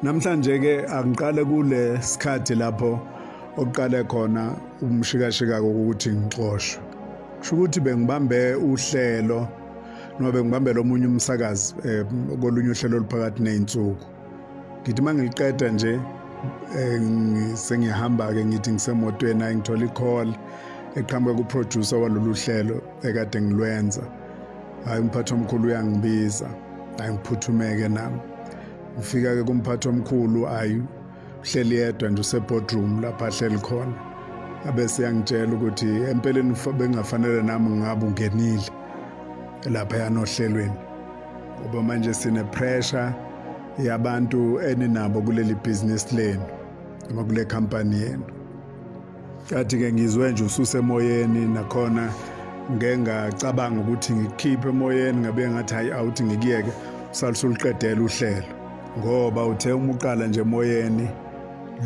Namhlanje ke angiqale kule sikhathi lapho oqale khona umshikashika ukuthi ngixoshwe. Kusho ukuthi bengibambe uhlelo noma bengibambe lomunye umsakazi kolunye uhlelo oluphakathi nezinsuku. Ngithi mangiliqeda nje sengihamba ke ngithi ngisemotweni ngithola i-call eqhamuka ku-producer walolu hlelo ekade ngilwenza. Hayi umphathi omkhulu uyangibiza, hayi ngiphuthumeke nami. Ufika ke kumphathi omkhulu ayi uhleli yedwa nje useboardroom lapha ahleli khona. Abese yangitshela ukuthi empeleni bengafanele nami ngabe ungenile lapha yanohlelweni. Ngoba manje sine pressure yabantu eninabo kuleli business lenu noma kule company yenu. Kathi ke ngizwe nje ususemoyeni nakhona ngengacabanga ukuthi ngikhiphe emoyeni ngabe ngathi hayi awuthi ngikiyeke usaliqedela uhlelo. Ngoba uthe uma uqala nje emoyeni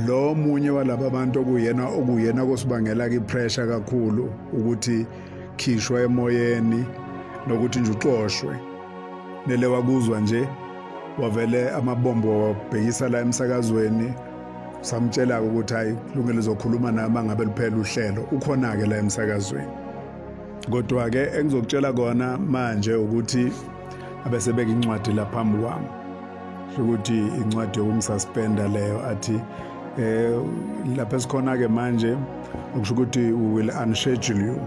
lo munye walabo abantu okuyena kosibangela ke pressure kakhulu ukuthi khishwa emoyeni nokuthi nje uxoshwe. Nele wakuzwa nje wavele amabombo wabhekisa la emsakazweni samtshela ukuthi hayi kulungile uzokhuluma nami ngabe liphela uhlelo ukhona ke la emsakazweni. Kodwa ke engizokutshela kona manje ukuthi abesebeka incwadi la phambi kwami ukuthi incwadi yokumsuspenda leyo athi lapha sikhona ke manje ukusho ukuthi we will unschedule you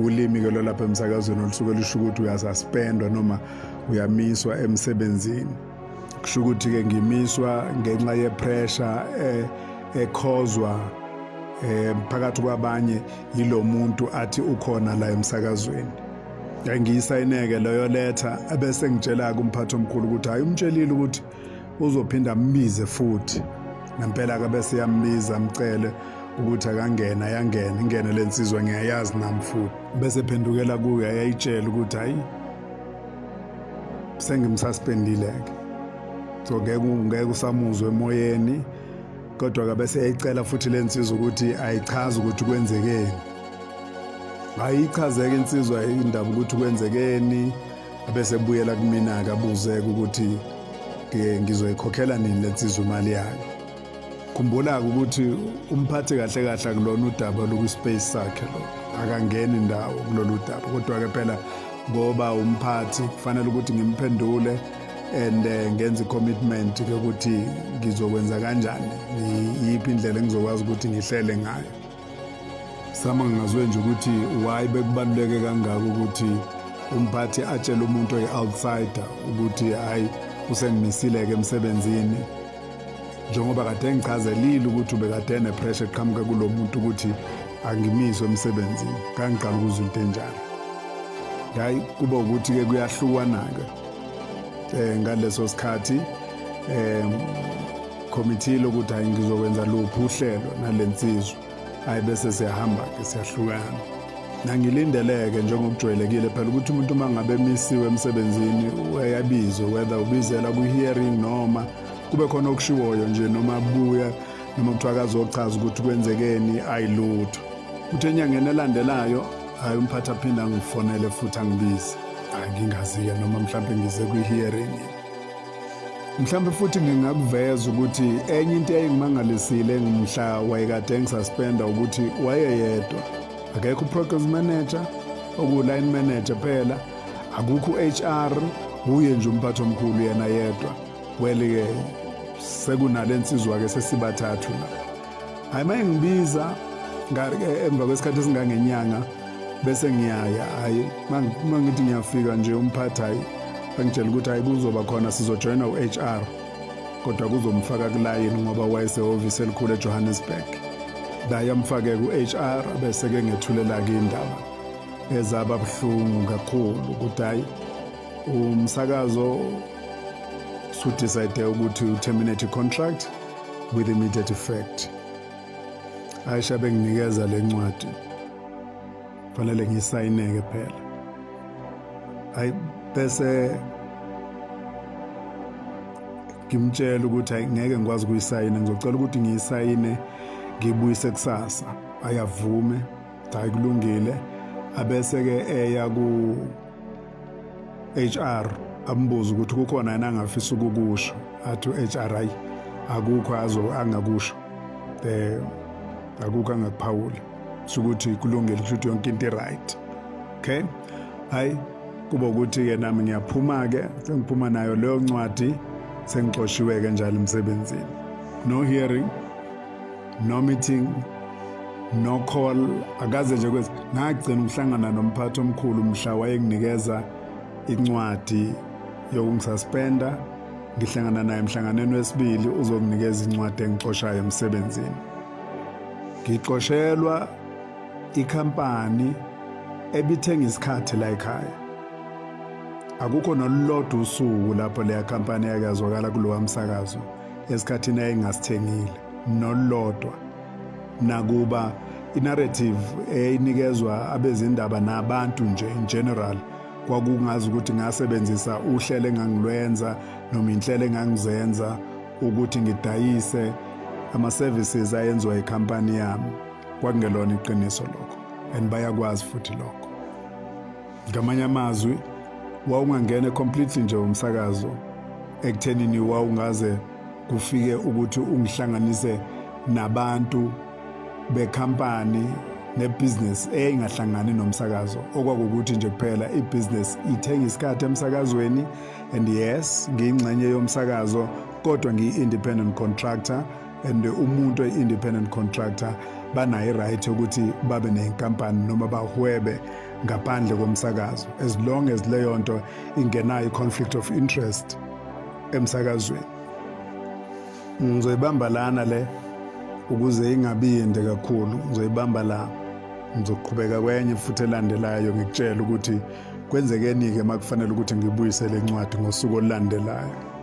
ulimi ke lo lapha emsakazweni olusuke lisho ukuthi uyasuspendwa noma uyamiswa emsebenzini. Kusho ukuthi ke ngimiswa ngenxa ye pressure ekhozwa phakathi kwabanye yilo muntu athi ukhona la emsakazweni. Ngiyisayineke leyo letter abese ngitshela kumphathi omkhulu ukuthi hayi umtshelile ukuthi uzophinda ambize futhi. Nampela ke bese yambiza amcele ukuthi akangena yangena ingene lensizwa ngiyayazi nami futhi. Bese phendukela kuye ayayitshela ukuthi hayi sengimsuspendile ke. So ngeke usamuzwe emoyeni kodwa ke bese eyicela futhi lensizwa ukuthi ayichaze ukuthi kwenzekeni. Ayichazeke insizwa indaba ukuthi kwenzekeni bese buyela kumina akabuze ukuthi ngizoyikhokhela nini lensizwa imali yakhe. Khumbula ukuthi umphathi kahle kahle kulona udaba lokuspace sakhe lo akangeni indawo kulolu daba kodwa ke phela ngoba umphathi kufanele ukuthi ngimphendule and ngenze commitment ke ukuthi ngizokwenza kanjani yiphi indlela engizokwazi ukuthi ngihlele ngayo. Sama ngingazwe nje ukuthi why bekubaluleke kangaka ukuthi umphathi atshele umuntu oyi-outsider ukuthi hayi usengimisile ke emsebenzini njengoba kade ngichazelile ukuthi ubekade ne-pressure eqhamuka kulo muntu ukuthi angimiswe emsebenzini. Kangiqala ukuzwa into enjalo. Hayi kuba ukuthi ke kuyahlukana-ke ngaleso sikhathi committee lokuthi hayi ngizokwenza luphi uhlelo nalensizwa hayi bese siyahamba ke siyahlukana. Nangilindeleke njengokujwayelekile phela ukuthi umuntu mangabe emisiwe emsebenzini uyabizwa whether ubizela ku-hearing noma kube khona okushiwoyo nje noma buya noma kuthiwakazi ochaza ukuthi kwenzekeni ayilutho. Uthe enyangeni elandelayo hayi umphathi aphinda ngifonele futhi angibize. Ngingazi-ke noma mhlawumbe ngize kwi-hearing. Mhlawumbe futhi ngingakuveza ukuthi enye into eyayingimangalisile ngimhla wayekade ngisuspenda ukuthi wayeyedwa. Akekho u-progress manager, oku-line manager phela, akukho u-HR, uye nje umphathi omkhulu yena yedwa. Well-ke sekunale nsizwa-ke sesibathathu la. Hayi mayengibiza emva kwesikhathi esingangenyanga bese ngiyaya hayi mangithi ngiyafika nje umphathi hayi angitshela ukuthi hayi kuzoba khona sizojoyina u-HR kodwa kuzomfaka kulayini ngoba wayesehhovisi elikhulu eJohannesburg. Dayamfake ku-HR bese ke ngethulela ke indaba ezaba buhlungu kakhulu ukuthi hayi umsakazo decide ukuthi terminate contract with immediate effect. Aisha benginikeza lencwadi fanele ngiyisayineke phela. Hayi bese ngimtshela ukuthi hayi ngeke ngikwazi ukuyisayina ngizocela ukuthi ngiyisayine ngibuyise kusasa. Ayavume hayi kulungile abese ke eya ku HR ambuza ukuthi kukhona yena angafisa ukukusho athi u-HRI akukho angakusho akukho angakuphawula ukuthi kulungile ukuthi yonke into right. Okay, hayi kuba ukuthi-ke nami ngiyaphuma-ke sengiphuma nayo leyo ncwadi sengixoshiwe-ke njalo emsebenzini. No hearing, no meeting, no call. Akaze nje kwezi ngagcina ukuhlangana nomphathi omkhulu mhla wayenginikeza incwadi yokungisaspenda. Ngihlangana naye emhlanganweni wesibili uzokunikeza incwadi engixoshayo emsebenzini. Ngixoshelwa ikhampani ebithenga isikhathi la ekhaya. Akukho nololodwa usuku lapho leya khampani yakazwakala kulowa msakazo esikhathini ayingasithengile nololodwa. Nakuba inarrative eyinikezwa abezindaba nabantu nje in general kwakungazi ukuthi ngasebenzisa uhlelo engangilwenza noma inhlelo engangizenza ukuthi ngidayise ama-services ayenziwa ikhampani yami. Kwakungelona iqiniso lokho and bayakwazi futhi lokho. Ngamanye amazwi wawungangena completely nje umsakazo ekuthenini wawungaze kufike ukuthi ungihlanganise nabantu bekhampani nebusiness engahlangani nomsakazo, okwakukuthi nje kuphela ibusiness ithenga isikhathi emsakazweni. And yes, ngiyingxenye yomsakazo kodwa ngiyi-independent contractor, and umuntu oyi-independent contractor banayo i-right ukuthi babe nenkampani noma bahwebe ngaphandle komsakazo as long as leyo nto ingenayo i-conflict of interest emsakazweni. Ngizoyibamba lana le ukuze ingabi yinde kakhulu, ngizoyibamba la. Ngizoqhubeka kwenye futhi elandelayo ngikutshela ukuthi kwenzekeni-ke makufanele ukuthi ngibuyisele incwadi ngosuku olulandelayo.